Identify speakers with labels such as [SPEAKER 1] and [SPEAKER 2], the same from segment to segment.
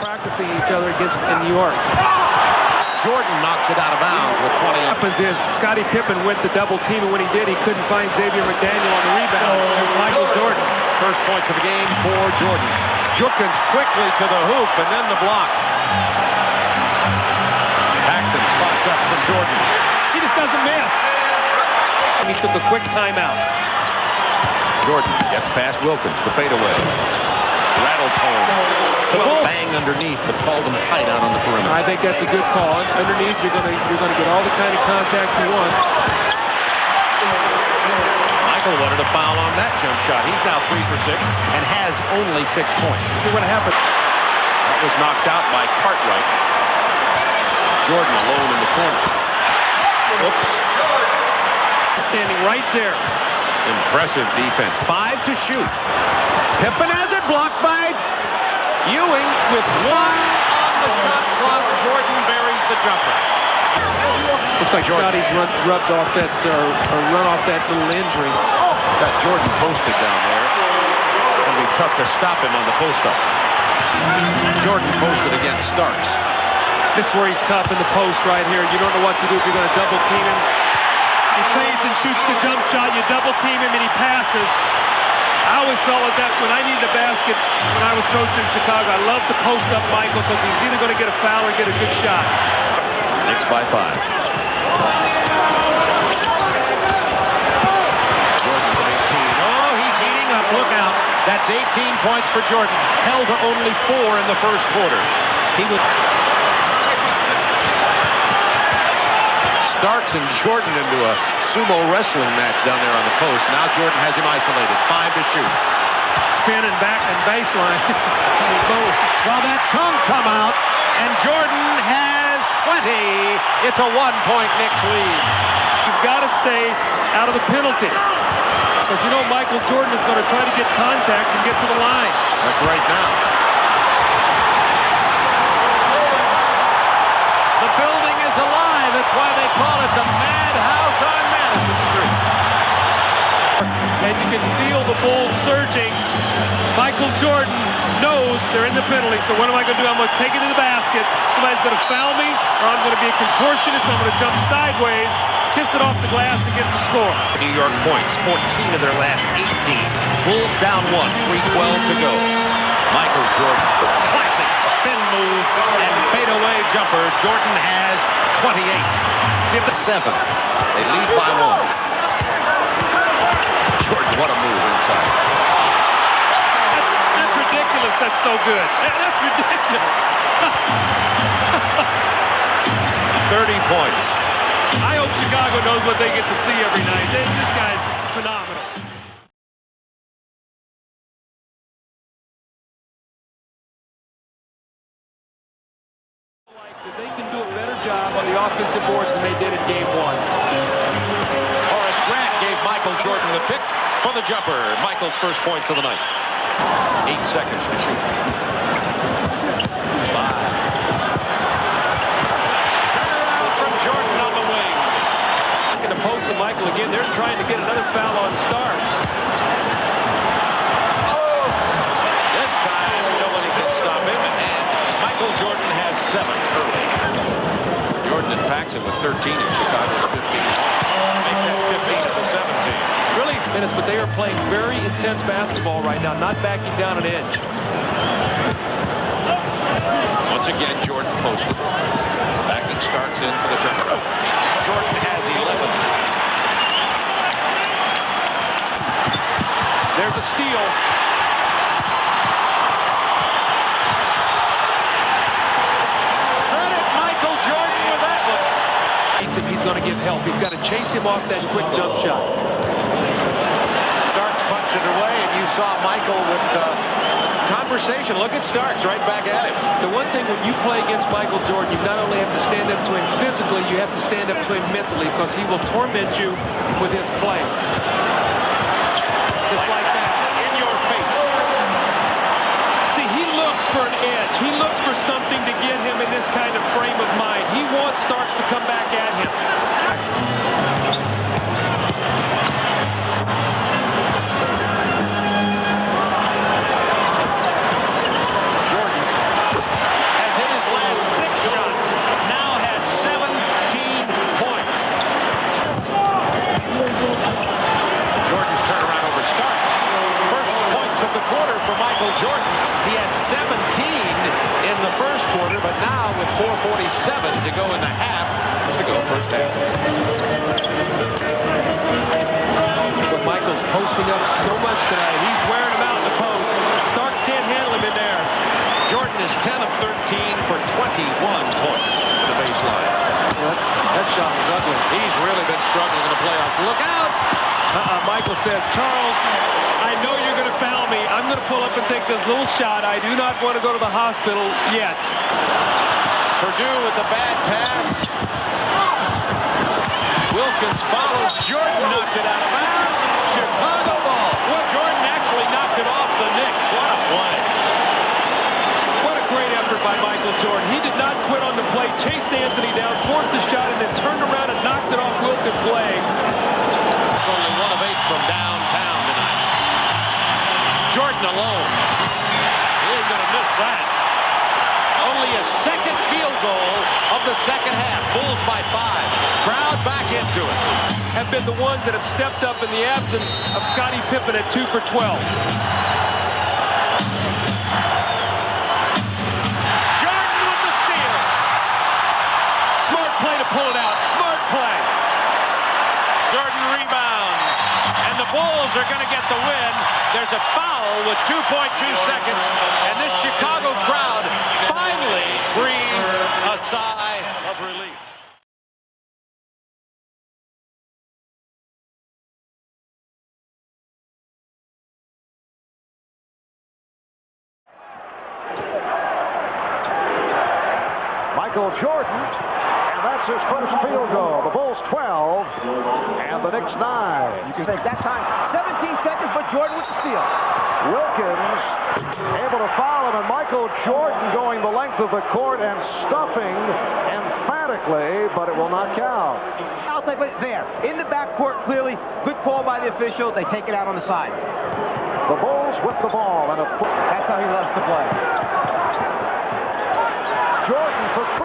[SPEAKER 1] practicing each other against in New York.
[SPEAKER 2] Jordan knocks it out of bounds with 20.
[SPEAKER 1] What happens is Scottie Pippen went to double team, and when he did, he couldn't find Xavier McDaniel on the rebound. There's Michael Jordan.
[SPEAKER 2] First points of the game for Jordan. Jukins quickly to the hoop, and then the block. Paxson spots up for Jordan.
[SPEAKER 1] He just doesn't miss. And he took a quick timeout.
[SPEAKER 2] Jordan gets past Wilkins, the fadeaway. Rattles home. Bang underneath, but called him tight out on the perimeter.
[SPEAKER 1] I think that's a good call. Underneath, you're gonna get all the kind of contact you want.
[SPEAKER 2] Michael wanted a foul on that jump shot. He's now 3 for 6 and has only 6 points.
[SPEAKER 1] See what happened.
[SPEAKER 2] That was knocked out by Cartwright. Jordan alone in the corner. Oops.
[SPEAKER 1] Standing right there.
[SPEAKER 2] Impressive defense. 5 to shoot. Pippen has it blocked by Ewing with 1 on the shot clock. Jordan buries the jumper.
[SPEAKER 1] Looks like Scotty's rubbed off that or run off that little injury.
[SPEAKER 2] Got Jordan posted down there. It's going to be tough to stop him on the post-up. Jordan posted against Starks.
[SPEAKER 1] This is where he's tough in the post right here. You don't know what to do if you're going to double team him. He fades and shoots the jump shot. You double team him and he passes. I always felt like that when I needed a basket when I was coaching in Chicago. I loved to post up Michael because he's either going to get a foul or get a good shot.
[SPEAKER 2] Knicks by 5. Jordan from 18. Oh, he's heating up. Look out. That's 18 points for Jordan. Held to only 4 in the first quarter. He would. Starks and Jordan into a sumo wrestling match down there on the post. Now Jordan has him isolated. 5 to shoot.
[SPEAKER 1] Spinning back and baseline. Both.
[SPEAKER 2] Saw that tongue come out, and Jordan has 20. It's a 1-point Knicks lead.
[SPEAKER 1] You've got to stay out of the penalty. Because you know Michael Jordan is going to try to get contact and get to the line.
[SPEAKER 2] Like right now. The building is alive. That's why they call it the Madhouse on Madison Street.
[SPEAKER 1] And you can feel the Bulls surging. Michael Jordan knows they're in the penalty, so what am I going to do? I'm going to take it to the basket. Somebody's going to foul me, or I'm going to be a contortionist. I'm going to jump sideways, kiss it off the glass, and get the score.
[SPEAKER 2] New York points, 14 of their last 18. Bulls down 1, 3:12 to go. Michael Jordan, classic spin move and fadeaway jumper. Jordan has 28. See if the 7. They lead by 1. Jordan, what a move inside.
[SPEAKER 1] That's ridiculous. That's so good. That's ridiculous.
[SPEAKER 2] 30 points.
[SPEAKER 1] I hope Chicago knows what they get to see every night. This guy's phenomenal. They can do a better job on the offensive boards than they did in Game 1.
[SPEAKER 2] Horace Grant gave Michael Jordan the pick for the jumper. Michael's first points of the night. 8 seconds to shoot. 5. Turnaround from Jordan on the wing.
[SPEAKER 1] In the post to Michael again. They're trying to get another foul on Starks.
[SPEAKER 2] This time, nobody can stop him, and Michael Jordan has 7 early. Jordan and Paxson with 13 in Chicago's 15. Make that 15 of the 17.
[SPEAKER 1] Really minutes, but they are playing very intense basketball right now, not backing down an inch.
[SPEAKER 2] Once again, Jordan posted. Backing Starks in for the turnover. Jordan has 11.
[SPEAKER 1] There's a steal.
[SPEAKER 2] Credit Michael Jordan with that one.
[SPEAKER 1] He's going to give help. He's got to chase him off that quick jump shot.
[SPEAKER 2] Starks punched it away, and you saw Michael with conversation. Look at Starks right back at him.
[SPEAKER 1] The one thing when you play against Michael Jordan, you not only have to stand up to him physically, you have to stand up to him mentally because he will torment you with his play. Just like that.
[SPEAKER 2] In your face.
[SPEAKER 1] See, he looks for an edge. He looks for something to get him in this kind of frame of mind. He wants Starks to come back at him.
[SPEAKER 2] the first quarter, but now with 4:47 to go in the half, to go first half.
[SPEAKER 1] But Michael's posting up so much tonight. He's wearing him out in the post. Starks can't handle him in there.
[SPEAKER 2] Jordan is 10 of 13 for 21 points to the baseline.
[SPEAKER 1] That shot was ugly.
[SPEAKER 2] He's really been struggling in the playoffs. Look out!
[SPEAKER 1] Michael says, Charles, I know you're going to foul me. I'm going to pull up and take this little shot. I do not want to go to the hospital yet.
[SPEAKER 2] Purdue with the bad pass. Wilkins follows. Jordan knocked it out of bounds. Chicago ball. Well, Jordan actually knocked it off the Knicks. What a play.
[SPEAKER 1] What a great effort by Michael Jordan. He did not quit on the play, chased Anthony down, forced the shot, and then turned around and knocked it off Wilkins' leg.
[SPEAKER 2] Only 1 of 8 from downtown tonight. Jordan alone. He ain't gonna miss that. Only a second field goal of the second half. Bulls by 5. Crowd back into it.
[SPEAKER 1] Have been the ones that have stepped up in the absence of Scottie Pippen at 2 for 12.
[SPEAKER 2] Jordan with the steal.
[SPEAKER 1] Smart play to pull it out. Smart play.
[SPEAKER 2] Jordan rebounds. And the Bulls are going to get the win. There's a foul with 2.2 seconds. And this Chicago crowd finally breathes a sigh of relief.
[SPEAKER 3] Michael Jordan, and that's his first field goal. The Bulls 12, and the Knicks 9.
[SPEAKER 4] You can take that time. 17 seconds, but Jordan with the steal.
[SPEAKER 3] Wilkins able to foul him, and Michael Jordan going the length of the court and stuffing emphatically, but it will not count.
[SPEAKER 4] I'll take it there. In the backcourt, clearly. Good call by the official. They take it out on the side.
[SPEAKER 3] The Bulls with the ball, and
[SPEAKER 4] That's how he loves to play.
[SPEAKER 3] Jordan for 3.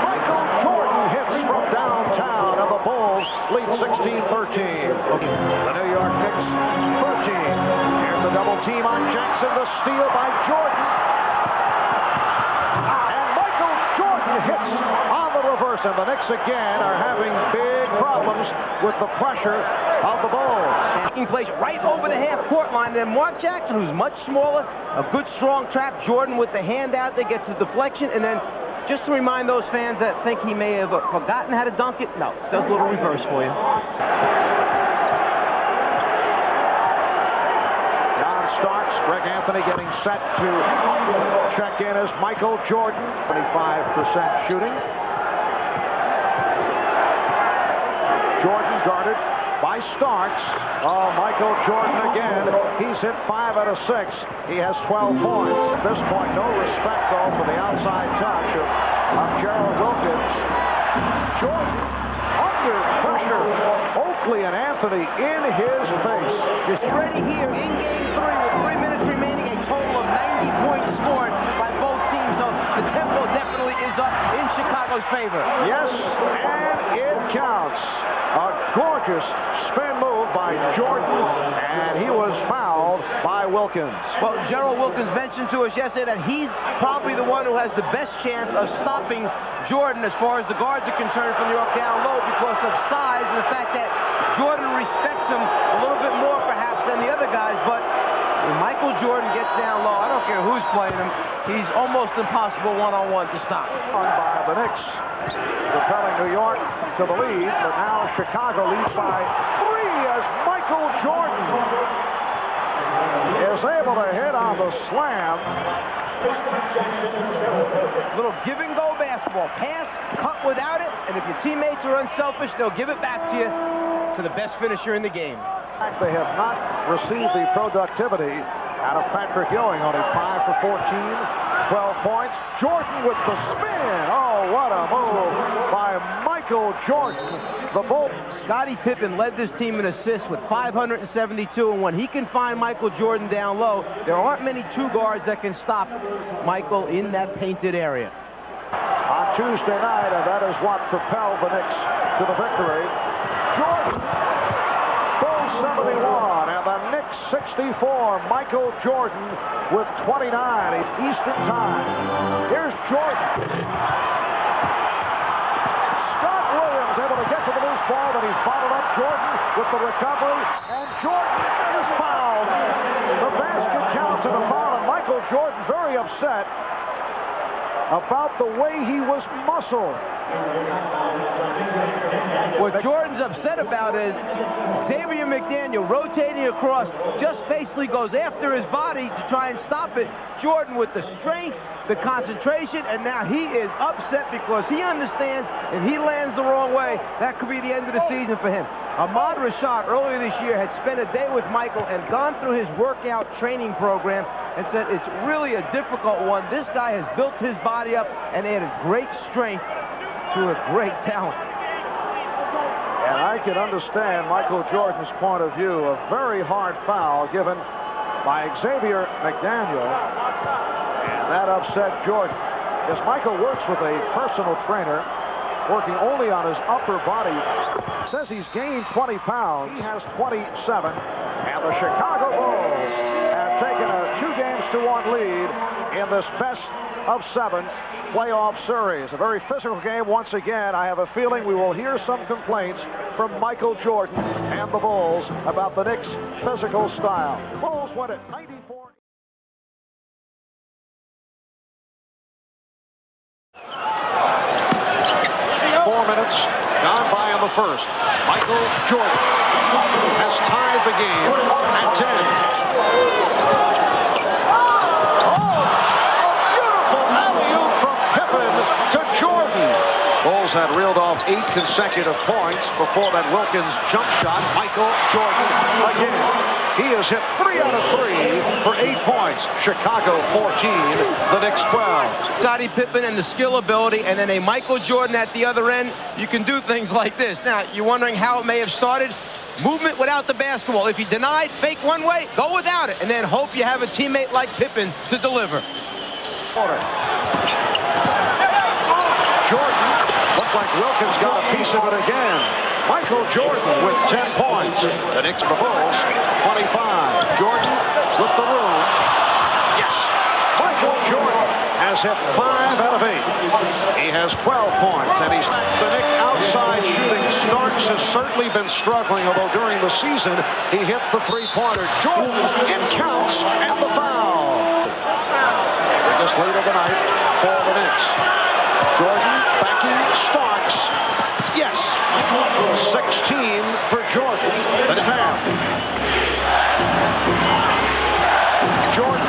[SPEAKER 3] Michael Jordan hits from downtown, and the Bulls lead 16-13. The New York Knicks 13. Here's the double team on Jackson. The steal by Jordan. And Michael Jordan hits on the reverse, and the Knicks again are having big problems with the pressure of the Bulls.
[SPEAKER 4] Taking place right over the half-court line. Then Mark Jackson, who's much smaller, a good strong trap. Jordan with the hand out there gets the deflection, and then just to remind those fans that think he may have forgotten how to dunk it, no, does a little reverse for you.
[SPEAKER 3] John Starks, Greg Anthony getting set to check in as Michael Jordan, 25% shooting. Jordan guarded by Starks. Oh, Michael Jordan again. He's hit 5 out of 6. He has 12 points. At this point, no respect, though, for the outside touch of Gerald Wilkins. Jordan under pressure. Oakley and Anthony in his face.
[SPEAKER 4] Just ready here in Game 3 with 3 minutes remaining. A total of 90 points scored by both teams. So the tempo definitely is up in Chicago's favor.
[SPEAKER 3] Yes, and it counts. A gorgeous spin move by Jordan, and he was fouled by Wilkins.
[SPEAKER 4] Well, Gerald Wilkins mentioned to us yesterday that he's probably the one who has the best chance of stopping Jordan as far as the guards are concerned from New York down low because of size and the fact that Jordan respects him a little bit more perhaps than the other guys, but when Michael Jordan gets down low, I don't care who's playing him, he's almost impossible one-on-one to stop.
[SPEAKER 3] By the Knicks, propelling New York to the lead, but now Chicago leads by 3 as Michael Jordan is able to hit on the slam.
[SPEAKER 4] Little give-and-go basketball. Pass, cut without it, and if your teammates are unselfish, they'll give it back to you for the best finisher in the game.
[SPEAKER 3] They have not received the productivity out of Patrick Ewing, only 5 for 14, 12 points. Jordan with the spin. Oh, what a move by Michael Jordan. The Bulls.
[SPEAKER 4] Scottie Pippen led this team in assists with 572, and when he can find Michael Jordan down low, there aren't many two guards that can stop Michael in that painted area.
[SPEAKER 3] On Tuesday night, and that is what propelled the Knicks to the victory. Jordan, full 71, and the Knicks 64. Michael Jordan with 29 Eastern Time. Here's Jordan. Scott Williams able to get to the loose ball, but he followed up Jordan with the recovery, and Jordan is fouled. The basket counts and a foul, and Michael Jordan very upset about the way he was muscled.
[SPEAKER 4] What Jordan's upset about is Xavier McDaniel rotating across, just basically goes after his body to try and stop it. Jordan with the strength, the concentration, and now he is upset because he understands if he lands the wrong way, that could be the end of the season for him. Ahmad Rashad earlier this year had spent a day with Michael and gone through his workout training program and said it's really a difficult one. This guy has built his body up and added great strength to a great talent.
[SPEAKER 3] And I can understand Michael Jordan's point of view. A very hard foul given by Xavier McDaniel, and that upset Jordan. As Michael works with a personal trainer, working only on his upper body. Says he's gained 20 pounds. He has 27, and the Chicago Bulls have taken a 2-1 lead in this best of 7 playoff series. A very physical game once again. I have a feeling we will hear some complaints from Michael Jordan and the Bulls about the Knicks' physical style. Bulls win it 94. Minutes gone by in the first. Michael Jordan has tied the game at 10. Oh, a beautiful alley-oop from Pippen to Jordan. Bulls had reeled off 8 consecutive points before that Wilkins jump shot. Michael Jordan again. He has hit 3 out of 3 for 8 points. Chicago 14, the Knicks 12.
[SPEAKER 4] Scottie Pippen and the skill ability, and then a Michael Jordan at the other end. You can do things like this. Now, you're wondering how it may have started. Movement without the basketball. If you denied, fake one way, go without it. And then hope you have a teammate like Pippen to deliver.
[SPEAKER 3] Jordan looked like Wilkins got a piece of it again. Michael Jordan with 10 points. The Knicks, the Bulls, 25. Jordan with the room. Yes. Michael Jordan has hit 5 out of 8. He has 12 points, and he's the Knicks outside shooting. Starks has certainly been struggling, although during the season he hit the 3-pointer. Jordan, it counts, and the foul. Biggest lead of the night for the Knicks. Jordan backing Starks. Yes. 16 for Jordan. That's half. Jordan.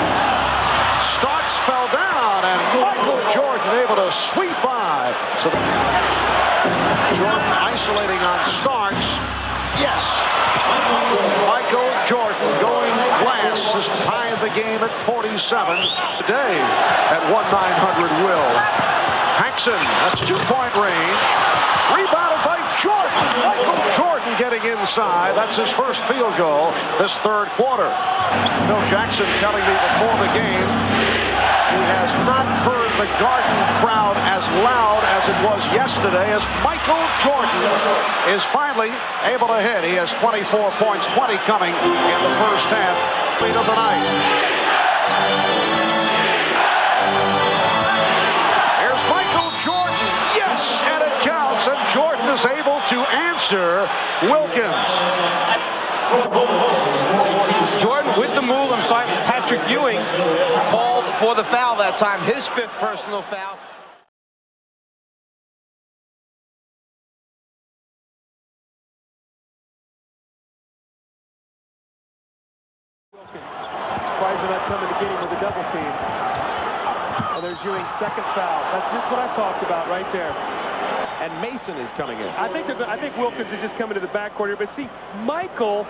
[SPEAKER 3] Starks fell down, and Michael Jordan able to sweep by. So Jordan isolating on Starks. Yes. Michael Jordan going glass has tied the game at 47 today at 1-900 Will. Paxson, that's 2-point range. Rebounded by Jordan. Michael Jordan getting inside. That's his first field goal this third quarter. Phil Jackson telling me before the game he has not heard the Garden crowd as loud as it was yesterday as Michael Jordan is finally able to hit. He has 24 points, 20 coming in the first half. Lead of the night. Here's Michael Jordan. Yes, and it counts, and Jordan is able to answer Wilkins.
[SPEAKER 4] Jordan with the move. I'm sorry, Patrick Ewing called for the foul that time. His 5th personal foul.
[SPEAKER 1] Wilkins. Surprised they're not coming to get him with a double team. And there's Ewing's 2nd foul. That's just what I talked about right there.
[SPEAKER 2] And Mason is coming in.
[SPEAKER 1] I think Wilkins is just coming to the backcourt here. But see, Michael,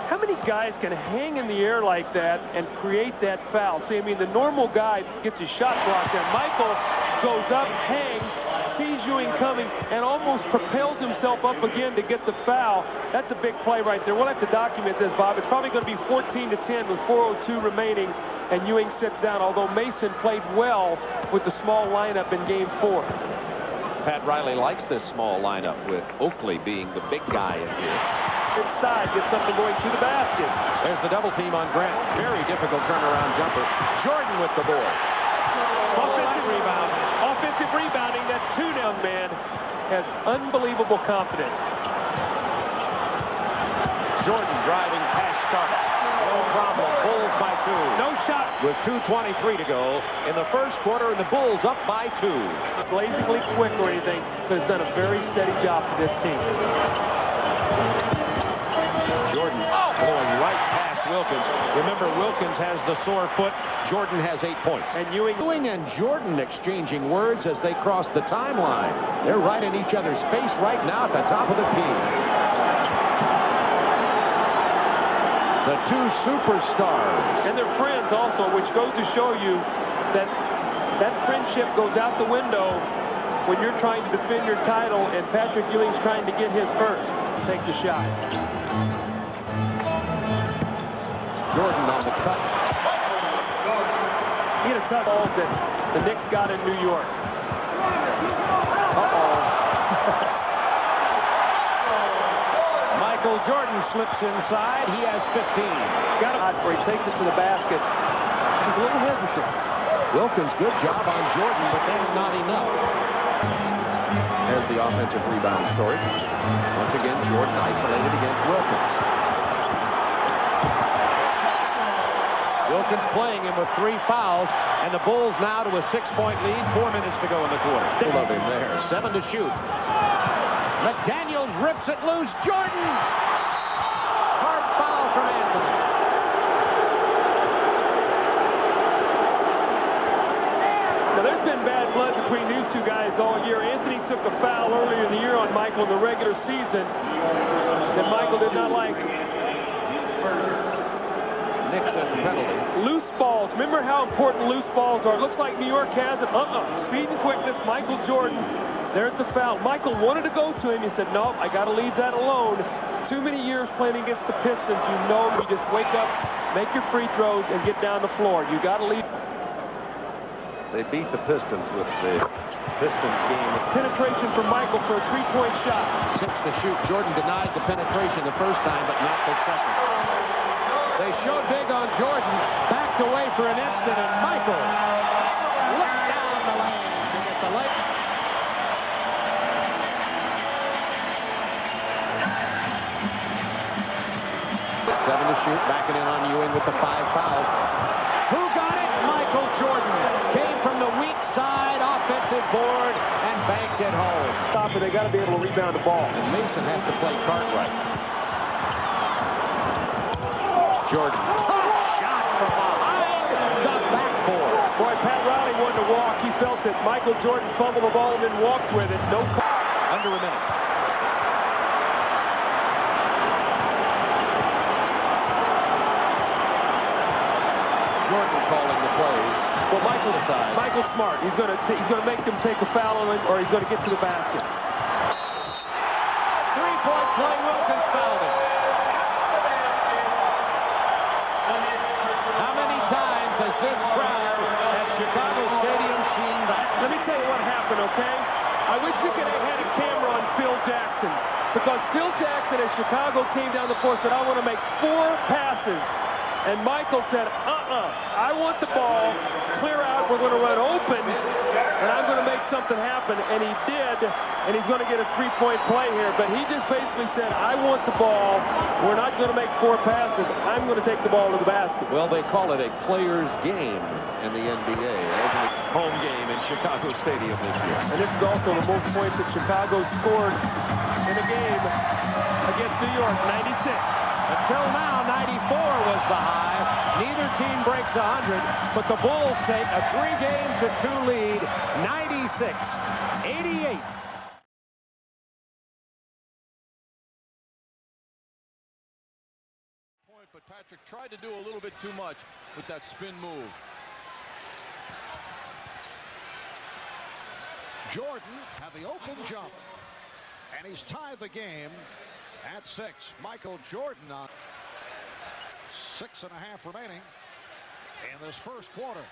[SPEAKER 1] how many guys can hang in the air like that and create that foul? See, I mean, the normal guy gets his shot blocked there. Michael goes up, hangs, sees Ewing coming, and almost propels himself up again to get the foul. That's a big play right there. We'll have to document this, Bob. It's probably going to be 14-10 with 4:02 remaining, and Ewing sits down, although Mason played well with the small lineup in Game 4.
[SPEAKER 2] Pat Riley likes this small lineup with Oakley being the big guy in here.
[SPEAKER 1] inside, get something going to the basket.
[SPEAKER 2] There's the double team on Grant. Very difficult turnaround jumper. Jordan with the board.
[SPEAKER 1] Offensive rebounding, that's two down. Man has unbelievable confidence.
[SPEAKER 2] Jordan driving past Starks. No problem. Bulls by 2.
[SPEAKER 1] No shot.
[SPEAKER 2] With 2:23 to go in the first quarter, and the Bulls up by 2.
[SPEAKER 1] Blazingly quick or anything, but has done a very steady job for this team.
[SPEAKER 2] Jordan blowing right past Wilkins. Remember, Wilkins has the sore foot. Jordan has 8 points.
[SPEAKER 1] And Ewing
[SPEAKER 2] and Jordan exchanging words as they cross the timeline. They're right in each other's face right now at the top of the key. The two superstars.
[SPEAKER 1] And they're friends also, which goes to show you that that friendship goes out the window when you're trying to defend your title and Patrick Ewing's trying to get his first. Take the shot.
[SPEAKER 2] Jordan on the cut.
[SPEAKER 1] He had a tough ball that the Knicks got in New York.
[SPEAKER 2] Michael Jordan slips inside. He has 15.
[SPEAKER 1] Got a where he takes it to the basket. He's a little hesitant.
[SPEAKER 2] Wilkins, good job on Jordan, but that's not enough. There's the offensive rebound story. Once again, Jordan isolated against Wilkins. Wilkins playing him with 3 fouls, and the Bulls now to a 6-point lead. 4 minutes to go in the quarter. They love him there. 7 to shoot. McDaniels rips it loose. Jordan! Hard foul from Anthony.
[SPEAKER 1] Now, there's been bad blood between these two guys all year. Anthony took a foul earlier in the year on Michael in the regular season that Michael did not like.
[SPEAKER 2] Knicks has a penalty.
[SPEAKER 1] Loose balls. Remember how important loose balls are. Looks like New York has it. Speed and quickness. Michael Jordan. There's the foul. Michael wanted to go to him. He said, no, I got to leave that alone. Too many years playing against the Pistons. You know, you just wake up, make your free throws, and get down the floor. You got to leave.
[SPEAKER 2] They beat the Pistons with the Pistons game.
[SPEAKER 1] Penetration from Michael for a 3-point shot.
[SPEAKER 2] 6 to shoot. Jordan denied the penetration the first time, but not the second. They showed big on Jordan. Backed away for an instant, and Michael looked down the lane to get the leg. 7 to shoot, backing in on Ewing with the 5 fouls. Who got it? Michael Jordan. Came from the weak side, offensive board, and banked it home.
[SPEAKER 1] Stop it. They got to be able to rebound the ball.
[SPEAKER 2] And Mason has to play Cartwright. Jordan. Shot from behind the backboard.
[SPEAKER 1] Boy, Pat Riley wanted to walk. He felt that Michael Jordan fumbled the ball and then walked with it. No call.
[SPEAKER 2] Under a minute. Jordan calling the plays.
[SPEAKER 1] Well, Michael's smart. He's going to make them take a foul on him, or he's going to get to the basket.
[SPEAKER 2] 3-point play. Wilkins fouled him. How many times has this crowd at Chicago Stadium seen that?
[SPEAKER 1] Let me tell you what happened, okay? I wish we could have had a camera on Phil Jackson, because Phil Jackson at Chicago came down the floor and said, I want to make 4 passes. And Michael said, I want the ball, clear out, we're going to run open, and I'm going to make something happen. And he did, and he's going to get a 3-point play here. But he just basically said, I want the ball, we're not going to make 4 passes, I'm going to take the ball to the basket.
[SPEAKER 2] Well, they call it a player's game in the NBA. It home game in Chicago Stadium this year.
[SPEAKER 1] And this is also the most points that Chicago scored in a game against New York, 96.
[SPEAKER 2] Until now, 94 was the high. Neither team breaks 100, but the Bulls take a 3-2 lead, 96-88.
[SPEAKER 5] But Patrick tried to do a little bit too much with that spin move. Jordan had the open jump, and he's tied the game at 6. Michael Jordan on 6.5 remaining in this first quarter.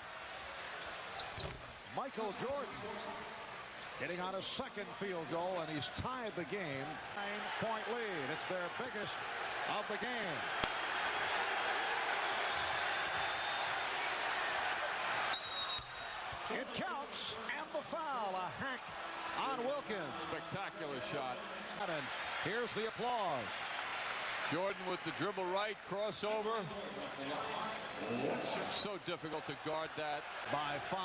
[SPEAKER 5] Michael Jordan Getting on a second field goal, and he's tied the game. 9-point lead. It's their biggest of the game. It counts, and the foul. A hack on Wilkins.
[SPEAKER 6] Spectacular shot.
[SPEAKER 5] And here's the applause.
[SPEAKER 6] Jordan with the dribble right, crossover. So difficult to guard that.
[SPEAKER 5] By 5.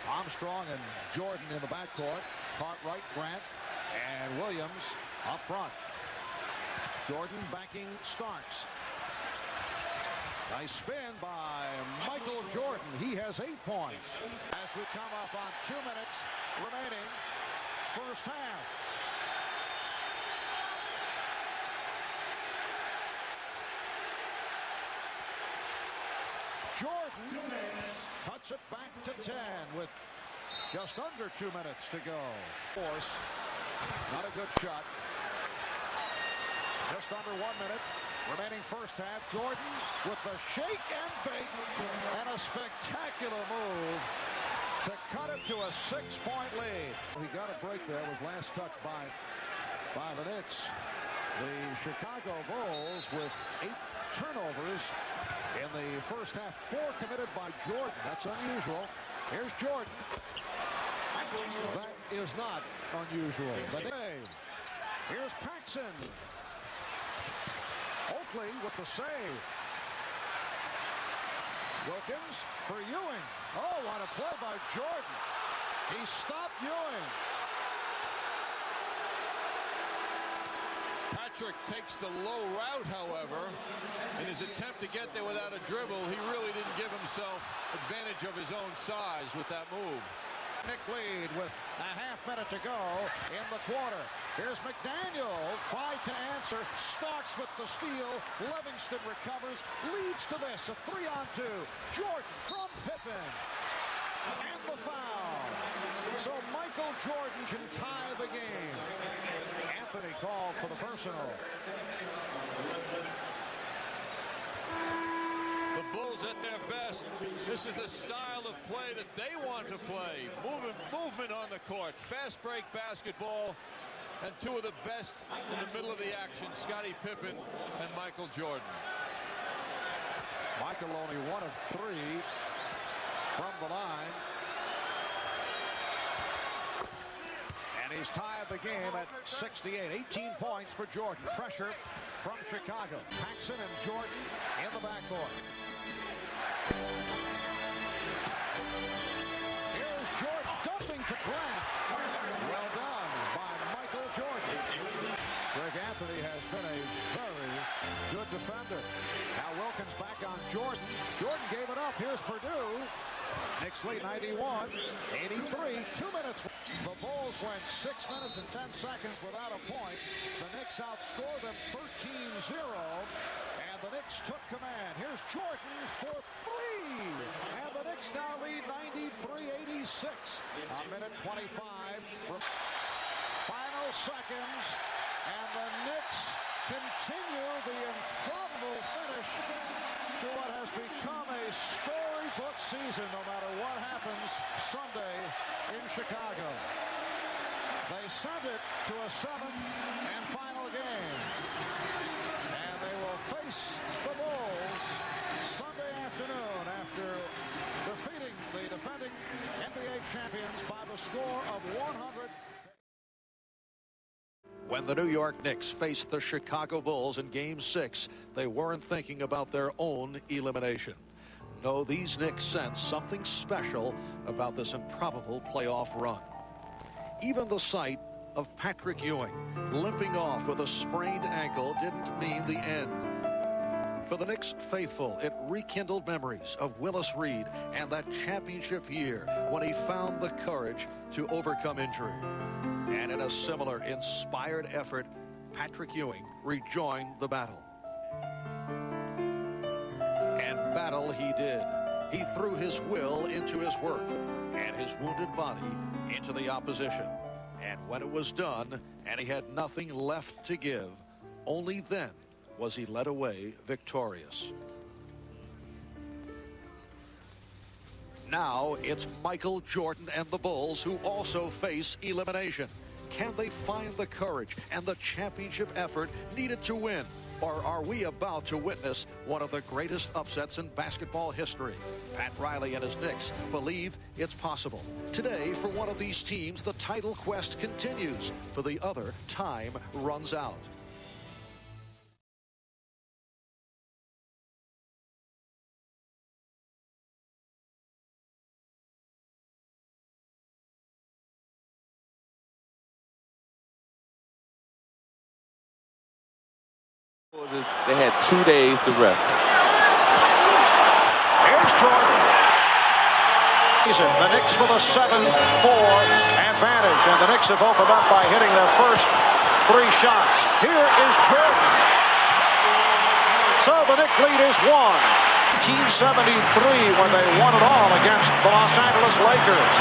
[SPEAKER 5] Armstrong and Jordan in the backcourt. Cartwright, Grant, and Williams up front. Jordan backing Starks. Nice spin by Michael Jordan. He has 8 points. As we come up on 2 minutes remaining, first half. Jordan cuts it back to 10 with just under 2 minutes to go. Force, not a good shot. Just under 1 minute remaining first half. Jordan with the shake and bake and a spectacular move to cut it to a 6-point lead. He got a break there. Was last touched by the Knicks. The Chicago Bulls with 8 turnovers in the first half. 4 committed by Jordan. That's unusual. Here's Jordan. That is not unusual. Here's Paxson. Oakley with the save. Wilkins for Ewing. Oh, what a play by Jordan. He stopped Ewing.
[SPEAKER 6] Patrick takes the low route, however. In his attempt to get there without a dribble, he really didn't give himself advantage of his own size with that move.
[SPEAKER 5] Nick lead with a half minute to go in the quarter. Here's McDaniel, tried to answer. Starks with the steal. Livingston recovers, leads to this, a 3-on-2. Jordan from Pippen. And the foul. So Michael Jordan can tie the game. Anthony called for the personal.
[SPEAKER 6] The Bulls at their best. This is the style of play that they want to play. Movement on the court. Fast break basketball. And 2 of the best in the middle of the action, Scottie Pippen and Michael Jordan.
[SPEAKER 5] Michael only 1 of 3 from the line. And he's tied the game at 68. 18 points for Jordan. Pressure from Chicago. Paxson and Jordan in the backcourt. Here's Jordan dumping to Grant. Well done by Michael Jordan. Greg Anthony has been a very good defender. Now Wilkins back on Jordan. Jordan gave it up. Here's Purdue. Knicks lead 91, 83, 2 minutes. The Bulls went 6 minutes and 10 seconds without a point. The Knicks outscored them 13-0, and the Knicks took command. Here's Jordan for 3, and the Knicks now lead 93-86. A minute 25. Final seconds, and the Knicks continue the improbable finish to what has become a storybook season, no matter what happens Sunday in Chicago. They send it to a 7th and final game. And they will face the Bulls Sunday afternoon after defeating the defending NBA champions by the score of 100. When the New York Knicks faced the Chicago Bulls in Game 6, they weren't thinking about their own elimination. No, these Knicks sensed something special about this improbable playoff run. Even the sight of Patrick Ewing limping off with a sprained ankle didn't mean the end. For the Knicks faithful, it rekindled memories of Willis Reed and that championship year when he found the courage to overcome injury. And in a similar inspired effort, Patrick Ewing rejoined the battle. And battle he did. He threw his will into his work and his wounded body into the opposition. And when it was done and he had nothing left to give, only then was he led away victorious. Now it's Michael Jordan and the Bulls who also face elimination. Can they find the courage and the championship effort needed to win? Or are we about to witness one of the greatest upsets in basketball history? Pat Riley and his Knicks believe it's possible. Today, for one of these teams, the title quest continues. For the other, time runs out.
[SPEAKER 7] They had 2 days to rest.
[SPEAKER 3] Here's Jordan. The Knicks with a 7-4 advantage, and the Knicks have opened up by hitting their first 3 shots. Here is Jordan. So the Knicks lead is 1973 when they won it all against the Los Angeles Lakers.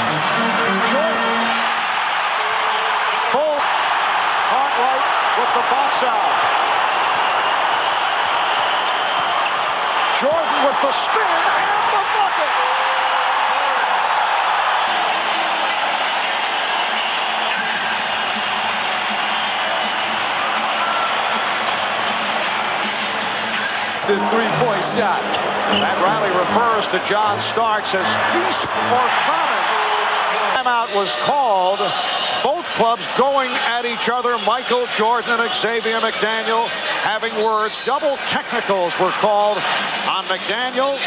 [SPEAKER 3] Jordan. Full Cartwright with the box out. Jordan with the spin and the bucket.
[SPEAKER 7] His three-point shot.
[SPEAKER 3] That Riley refers to John Starks as feast or famine. Timeout was called. Both clubs going at each other. Michael Jordan and Xavier McDaniel having words. Double technicals were called on McDaniel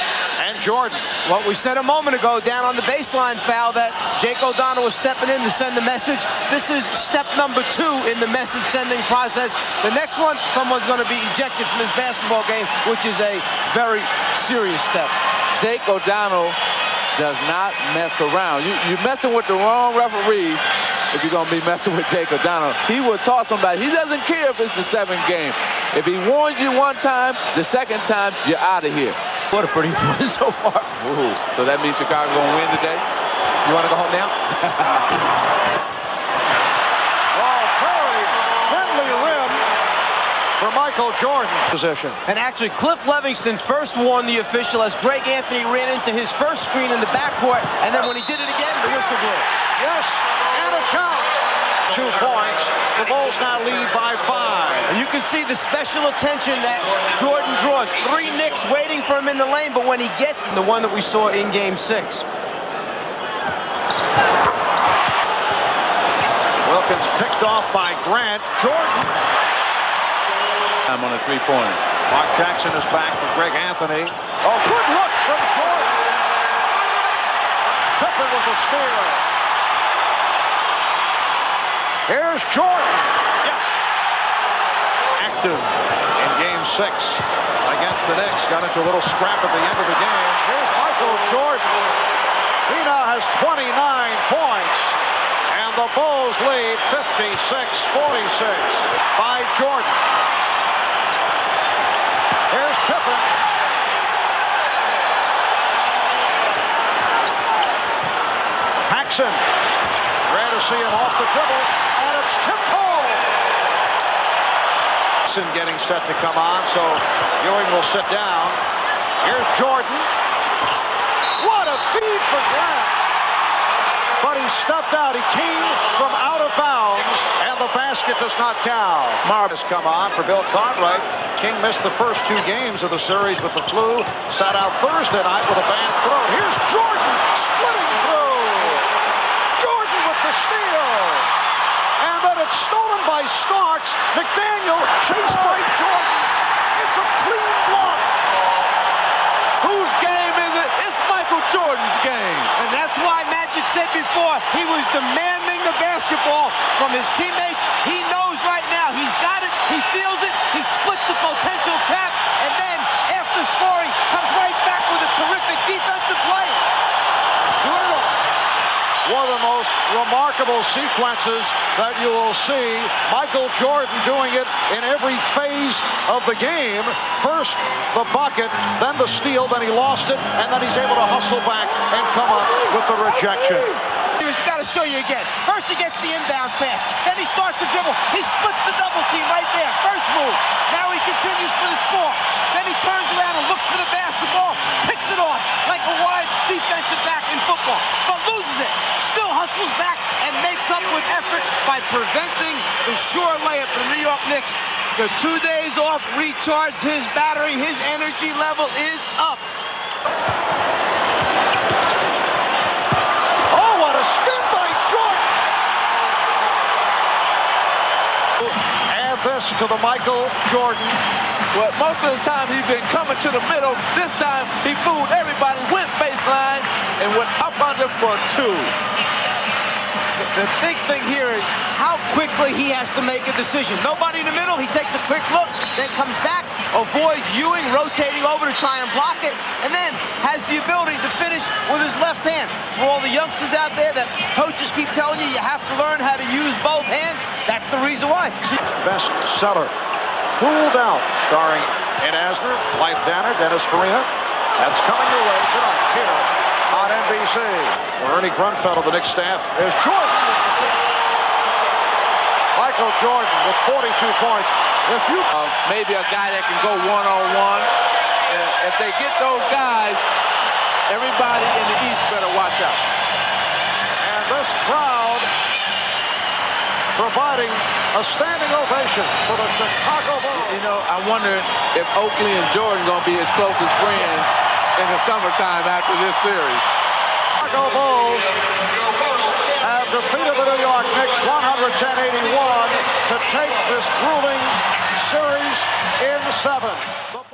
[SPEAKER 3] and Jordan.
[SPEAKER 4] What we said a moment ago, down on the baseline foul, that Jake O'Donnell was stepping in to send the message. This is step number 2 in the message sending process. The next one, someone's going to be ejected from this basketball game, which is a very serious step.
[SPEAKER 7] Jake O'Donnell does not mess around. You're messing with the wrong referee if you're going to be messing with Jake O'Donnell. He will toss somebody. He doesn't care if it's the 7th game. If he warns you one time, the second time, you're out of here.
[SPEAKER 4] What a pretty point so far.
[SPEAKER 7] Ooh. So that means Chicago going to win today?
[SPEAKER 4] You want to go home now?
[SPEAKER 3] Oh, very friendly rim for Michael Jordan. Position.
[SPEAKER 4] And actually, Cliff Levingston first warned the official as Greg Anthony ran into his first screen in the backcourt, and then when he did it again, the whistle blew.
[SPEAKER 3] Yes, and a count. 2 points. The Bulls now lead by 5.
[SPEAKER 4] And you can see the special attention that Jordan draws. 3 Knicks waiting for him in the lane, but when he gets the one that we saw in Game 6.
[SPEAKER 3] Wilkins picked off by Grant. Jordan.
[SPEAKER 7] I'm on a 3-pointer.
[SPEAKER 3] Mark Jackson is back for Greg Anthony. Oh, good look from Jordan. Pippen with a steal. Here's Jordan. Yes. Active in Game 6 against the Knicks. Got into a little scrap at the end of the game. Here's Michael Jordan. He now has 29 points. And the Bulls lead 56-46 by Jordan. Here's Pippen. Paxson. Rare to see him off the dribble. And it's tipped home. Paxson getting set to come on, so Ewing will sit down. Here's Jordan. What a feed for Grant. But he stepped out. He came from out of bounds, and the basket does not count. Marv has come on for Bill Cartwright. King missed the first 2 games of the series with the flu. Sat out Thursday night with a bad throat. Here's Jordan splitting through. Jordan with the steal. And then it's stolen by Starks. McDaniel chased by Jordan. It's a clean block.
[SPEAKER 7] Whose game is it? It's Michael Jordan's game.
[SPEAKER 4] And that's why Magic said before, he was demanding the basketball from his teammates. He knows right now he's got it, he feels it, he splits the potential trap, and then after scoring, comes right back with a terrific defensive play.
[SPEAKER 3] One of the most remarkable sequences that you will see. Michael Jordan doing it in every phase of the game. First the bucket, then the steal, then he lost it, and then he's able to hustle back and come up with the rejection.
[SPEAKER 4] He's got to show you again. First he gets the inbounds pass. Then he starts to dribble. He splits the double team right there. First move. Now he continues for the score. Then he turns around and looks for the basketball. Picks it off like a wide defensive back in football. But loses it. Still hustles back and makes up with effort by preventing the sure layup for the New York Knicks. The 2 days off recharged his battery. His energy level is up.
[SPEAKER 3] Oh, what a spin by Jordan! Add this to the Michael Jordan.
[SPEAKER 7] Well, most of the time he's been coming to the middle. This time he fooled everybody, went baseline, and went up under for two.
[SPEAKER 4] The big thing here is how quickly he has to make a decision. Nobody in the middle, he takes a quick look, then comes back, avoids Ewing, rotating over to try and block it, and then has the ability to finish with his left hand. For all the youngsters out there that coaches keep telling you have to learn how to use both hands, that's the reason why.
[SPEAKER 3] Best seller. Cooled out. Starring Ed Asner, Blythe Danner, Dennis Farina. That's coming your way tonight here on NBC. Ernie Grunfeld of the Knicks staff. There's Jordan. Michael Jordan with 42 points. If you
[SPEAKER 7] maybe a guy that can go one-on-one. If they get those guys, everybody in the East better watch out.
[SPEAKER 3] And this crowd providing a standing ovation for the Chicago Bulls.
[SPEAKER 7] You know, I wonder if Oakley and Jordan going to be his closest friends in the summertime after this series.
[SPEAKER 3] Chicago Bulls have defeated the New York Knicks 110-81 to take this grueling series in 7.